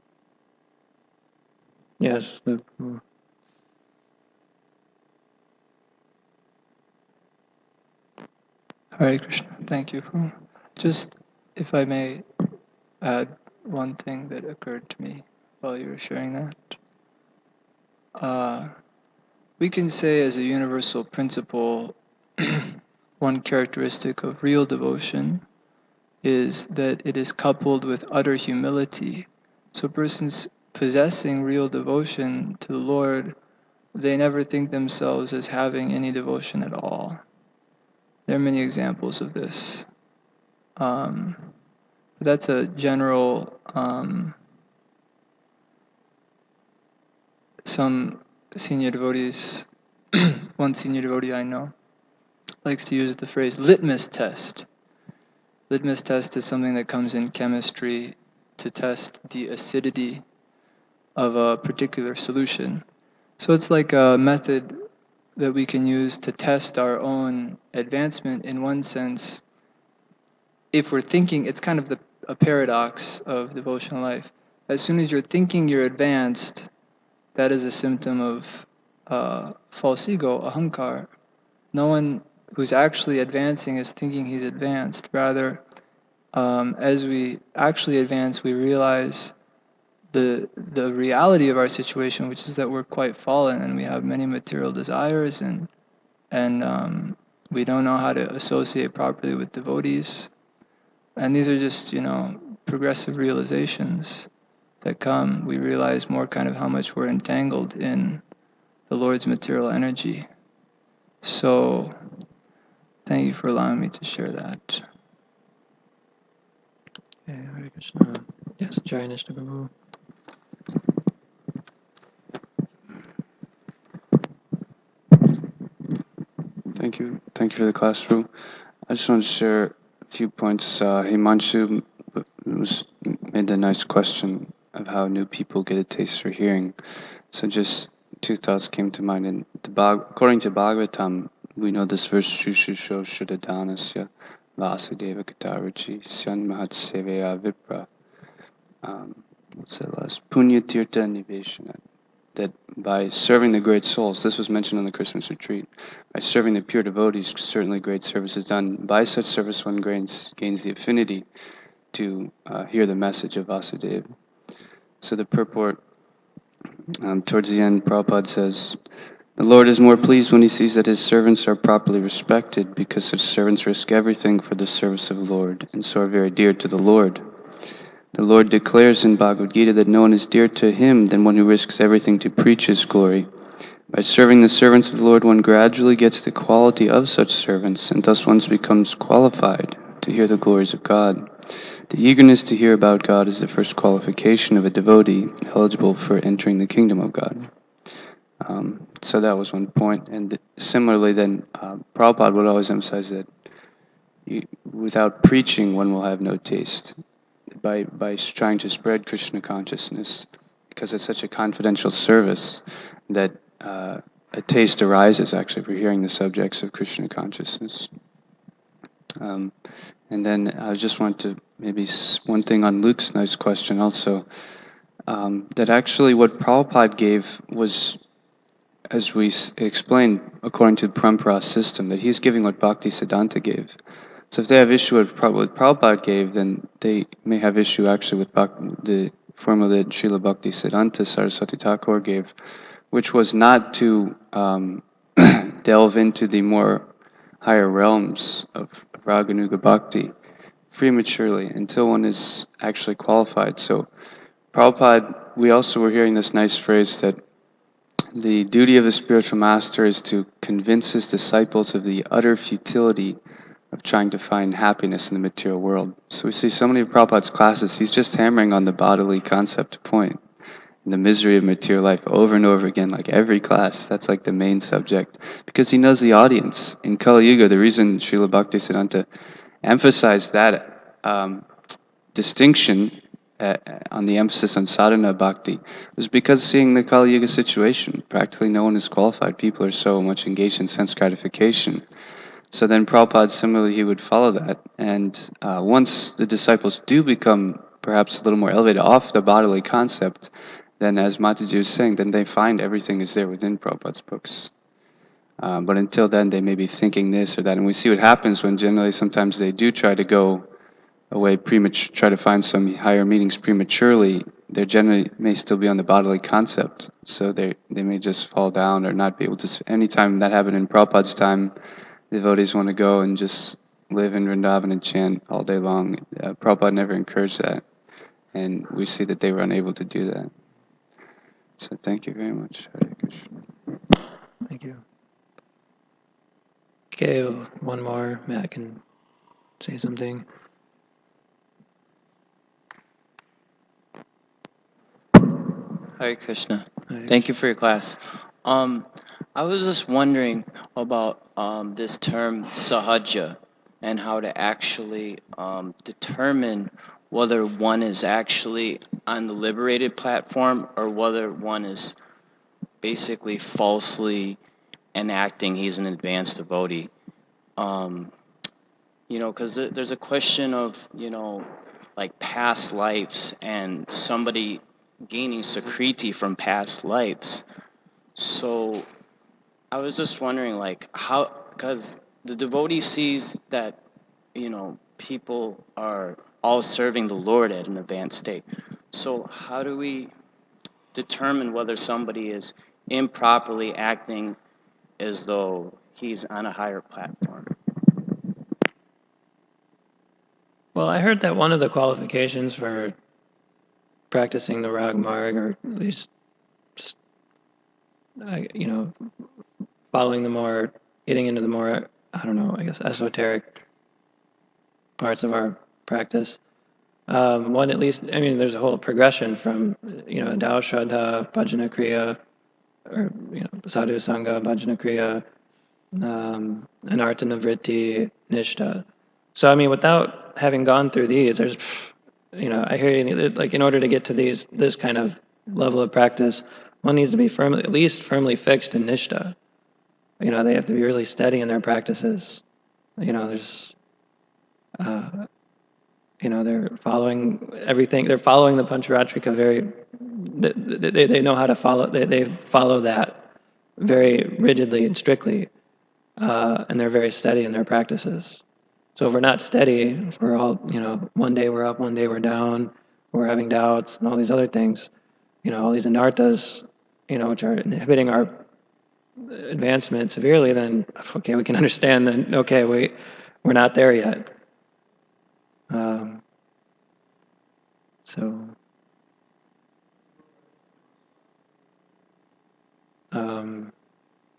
[SPEAKER 1] Yes, Luke.
[SPEAKER 3] Hare Krishna. Thank you. Just, if I may add one thing that occurred to me while you were sharing that. We can say as a universal principle, one characteristic of real devotion is that it is coupled with utter humility. So persons possessing real devotion to the Lord, they never think themselves as having any devotion at all. There are many examples of this. That's a general, some senior devotees, one senior devotee I know, likes to use the phrase litmus test. Litmus test is something that comes in chemistry to test the acidity of a particular solution. So it's like a method that we can use to test our own advancement in one sense. If we're thinking, it's kind of a paradox of devotional life. As soon as you're thinking you're advanced, that is a symptom of false ego, ahankar. No one who's actually advancing is thinking he's advanced. Rather, as we actually advance, we realize the reality of our situation, which is that we're quite fallen and we have many material desires, and we don't know how to associate properly with devotees. And these are just, progressive realizations that come. We realize more kind of how much we're entangled in the Lord's material energy. So, thank you for allowing me to share that.
[SPEAKER 1] Okay, Hare Krishna. Yes, Jai Nishna Prabhu.
[SPEAKER 6] Thank you. Thank you for the classroom. I just want to share a few points. Himanshu made a nice question of how new people get a taste for hearing. So just two thoughts came to mind. In according to Bhagvatam, we know this verse, Shushusho Shuddhadanasya Vasudeva Kataruchi Syan Mahat Seveya Vipra. What's that last? Punya Tirtha Niveshana. That by serving the great souls, this was mentioned on the Christmas retreat, by serving the pure devotees, certainly great service is done. By such service, one gains the affinity to hear the message of Vasudeva. So the purport, towards the end, Prabhupada says, the Lord is more pleased when he sees that his servants are properly respected, because such servants risk everything for the service of the Lord, and so are very dear to the Lord. The Lord declares in Bhagavad Gita that no one is dearer to him than one who risks everything to preach his glory. By serving the servants of the Lord, one gradually gets the quality of such servants, and thus one becomes qualified to hear the glories of God. The eagerness to hear about God is the first qualification of a devotee eligible for entering the kingdom of God. So that was one point. And similarly, then, Prabhupada would always emphasize that without preaching, one will have no taste. By trying to spread Krishna consciousness, because it's such a confidential service that a taste arises actually for hearing the subjects of Krishna consciousness. And then I just want to maybe one thing on Luke's nice question also, that actually what Prabhupada gave was, as we explained, according to the Parampara system, that he's giving what Bhakti Siddhanta gave. So if they have issue with what Prabhupada gave, then they may have issue actually with the formula that Srila Bhakti Siddhanta Saraswati Thakur gave, which was not to delve into the more higher realms of Raganuga Bhakti prematurely until one is actually qualified. So Prabhupada, we also were hearing this nice phrase that the duty of a spiritual master is to convince his disciples of the utter futility of trying to find happiness in the material world. So we see so many of Prabhupada's classes, he's just hammering on the bodily concept point, the misery of material life over and over again, like every class. That's like the main subject, because he knows the audience. In Kali Yuga, the reason Srila Bhaktisiddhanta emphasized that distinction on the emphasis on sadhana bhakti was because seeing the Kali Yuga situation, practically no one is qualified. People are so much engaged in sense gratification. So then Prabhupada, similarly, he would follow that. And once the disciples do become perhaps a little more elevated off the bodily concept, then as Mataji was saying, then they find everything is there within Prabhupada's books. But until then, they may be thinking this or that. And we see what happens when generally sometimes they do try to go away try to find some higher meanings prematurely. They generally may still be on the bodily concept. So they may just fall down or not be able to. Anytime that happened in Prabhupada's time, devotees want to go and just live in Vrindavan and chant all day long. Prabhupada never encouraged that. And we see that they were unable to do that. So thank you very much. Hare Krishna.
[SPEAKER 1] Thank you. Okay, one more. Matt can say something.
[SPEAKER 7] Hare Krishna.
[SPEAKER 1] Hare
[SPEAKER 7] Thank you for your class. I was just wondering about this term sahaja and how to actually determine whether one is actually on the liberated platform or whether one is basically falsely enacting he's an advanced devotee. Because there's a question of, like past lives and somebody gaining Sakriti from past lives. So I was just wondering, like, how, because the devotee sees that, people are all serving the Lord at an advanced state. So how do we determine whether somebody is improperly acting as though he's on a higher platform?
[SPEAKER 1] Well, I heard that one of the qualifications for practicing the Rag Marg, or at least just, following the more, getting into the more, I don't know, I guess esoteric parts of our practice. One, at least, there's a whole progression from, Dao Shraddha, Bhajana Kriya, or, Sadhu Sangha, Bhajana Kriya, Anartha Vritti, Nishta. So, without having gone through these, there's, I hear you, like, in order to get to this kind of level of practice, one needs to be at least firmly fixed in Nishta. They have to be really steady in their practices. There's, they're following everything. They're following the Pancharatrika very. They know how to follow. They follow that very rigidly and strictly, and they're very steady in their practices. So if we're not steady, if we're all, one day we're up, one day we're down, we're having doubts and all these other things, all these anarthas, which are inhibiting our advancement severely, then okay, we can understand that, okay, we're not there yet.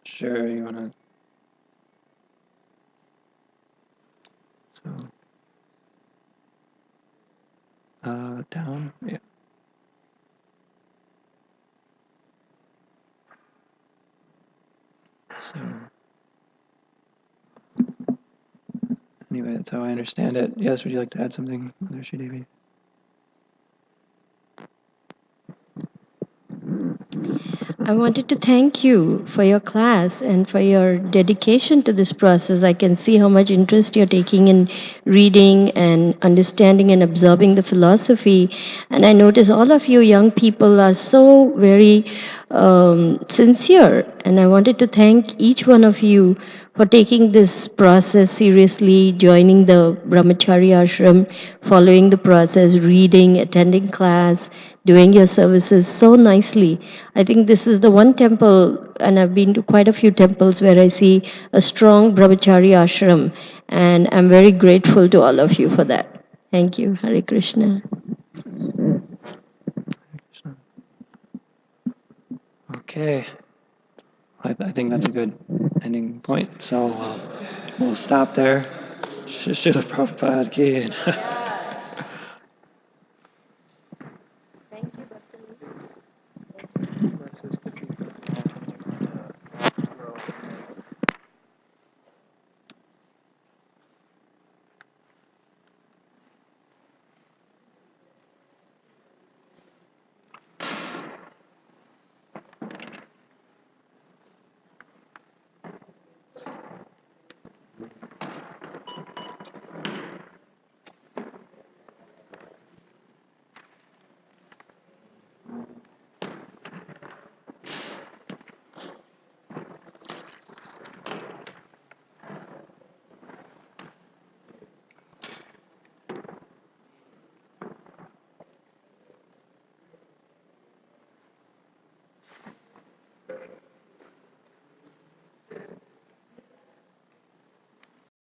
[SPEAKER 1] Sure, you want to. So, down, yeah. So, anyway, that's how I understand it. Yes, would you like to add something, Mother Devi?
[SPEAKER 4] I wanted to thank you for your class and for your dedication to this process. I can see how much interest you're taking in reading and understanding and absorbing the philosophy. And I notice all of you young people are so very sincere. And I wanted to thank each one of you for taking this process seriously, joining the Brahmachari ashram, following the process, reading, attending class, doing your services so nicely. I think this is the one temple, and I've been to quite a few temples where I see a strong Brahmachari ashram, and I'm very grateful to all of you for that. Thank you. Hare Krishna.
[SPEAKER 1] Okay. I think that's a good ending point. So we'll stop there. Srila Prabhupada ki.